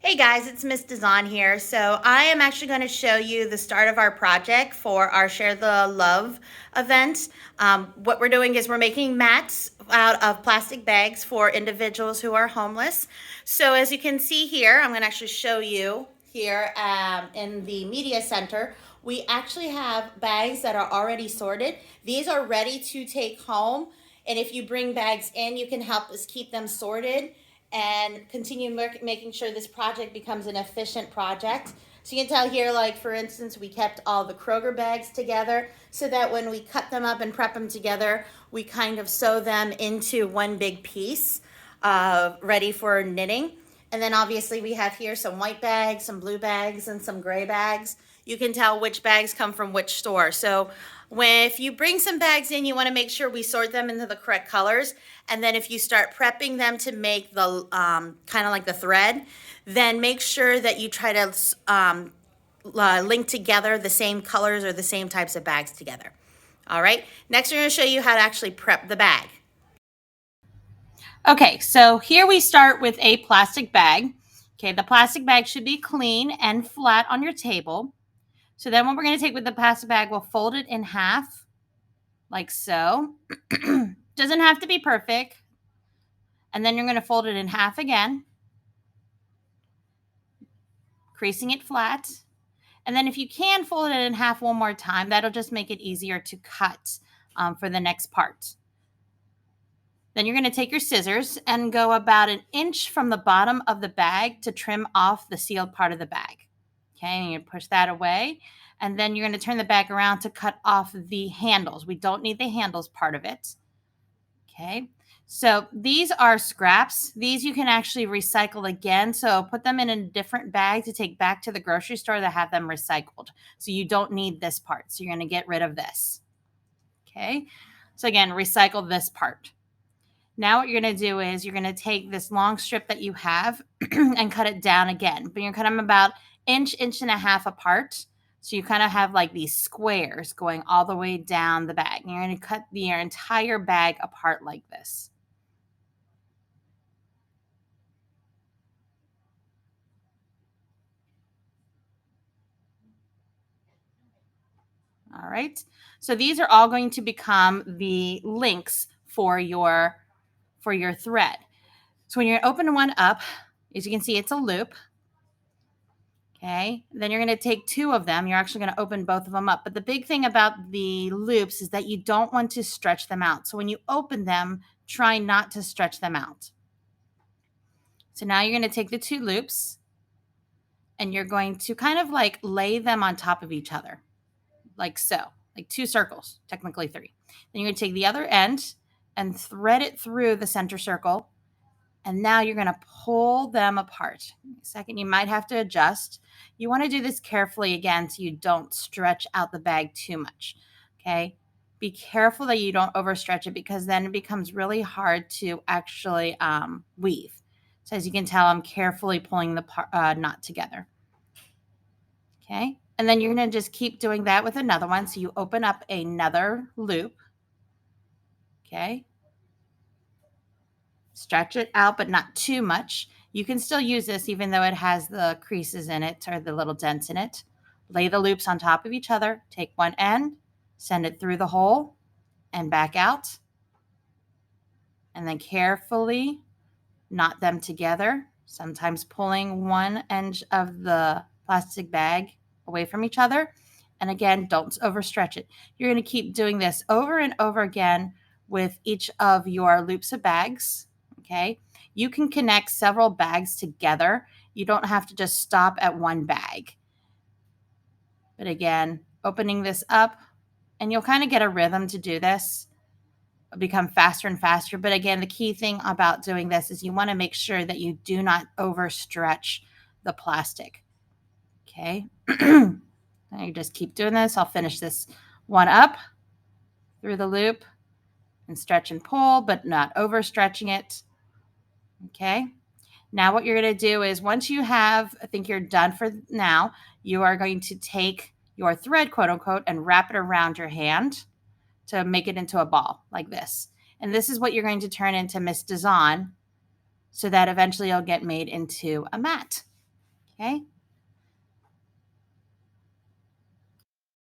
Hey guys, it's Miss Dazan here. So I am actually going to show you the start of our project for our Share the Love event. What we're doing is we're making mats out of plastic bags for individuals who are homeless. So as you can see here, I'm going to actually show you here in the media center. We actually have bags that are already sorted. These are ready to take home. And if you bring bags in, you can help us keep them sorted and continue making sure this project becomes an efficient project. So you can tell here, like for instance, we kept all the Kroger bags together so that when we cut them up and prep them together, we kind of sew them into one big piece, ready for knitting. And then obviously we have here some white bags, some blue bags, and some gray bags. You can tell which bags come from which store. So if you bring some bags in, you want to make sure we sort them into the correct colors. And then if you start prepping them to make the kind of like the thread, then make sure that you try to link together the same colors or the same types of bags together. All right, next we're going to show you how to actually prep the bag. Okay, so here we start with a plastic bag. Okay, the plastic bag should be clean and flat on your table. So then what we're going to take with the plastic bag, we'll fold it in half like so. Doesn't have to be perfect. And then you're going to fold it in half again, creasing it flat. And then if you can fold it in half one more time, that'll just make it easier to cut for the next part. Then you're going to take your scissors and go about an inch from the bottom of the bag to trim off the sealed part of the bag. Okay, and you push that away. And then you're going to turn the bag around to cut off the handles. We don't need the handles part of it. Okay, so these are scraps. These you can actually recycle again. So put them in a different bag to take back to the grocery store that have them recycled. So you don't need this part. So you're going to get rid of this. Okay, so again, recycle this part. Now what you're going to do is you're going to take this long strip that you have and cut it down again. But you're going to cut them about inch and a half apart. So you kind of have like these squares going all the way down the bag. And you're going to cut your entire bag apart like this. All right. So these are all going to become the links for your thread. So when you're opening one up, as you can see, it's a loop. Okay, then you're going to take two of them. You're actually going to open both of them up. But the big thing about the loops is that you don't want to stretch them out. So when you open them, try not to stretch them out. So now you're going to take the two loops and you're going to kind of like lay them on top of each other, like so, like two circles, technically three. Then you're going to take the other end and thread it through the center circle. And now you're going to pull them apart. Second, you might have to adjust. You want to do this carefully again so you don't stretch out the bag too much. Okay. Be careful that you don't overstretch it because then it becomes really hard to actually weave. So as you can tell, I'm carefully pulling the knot together. Okay. And then you're going to just keep doing that with another one. So you open up another loop. Okay. Stretch it out, but not too much. You can still use this even though it has the creases in it or the little dents in it. Lay the loops on top of each other. Take one end, send it through the hole and back out. And then carefully knot them together, sometimes pulling one end of the plastic bag away from each other. And again, don't overstretch it. You're going to keep doing this over and over again with each of your loops of bags. Okay. You can connect several bags together. You don't have to just stop at one bag. But again, opening this up, and you'll kind of get a rhythm to do this, become faster and faster. But again, the key thing about doing this is you want to make sure that you do not overstretch the plastic. Okay. Now you just keep doing this. I'll finish this one up through the loop and stretch and pull, but not overstretching it. Okay. Now what you're going to do is once you have, I think you're done for now, you are going to take your thread, quote unquote, and wrap it around your hand to make it into a ball like this. And this is what you're going to turn into Miss Dazan so that eventually you'll get made into a mat. Okay.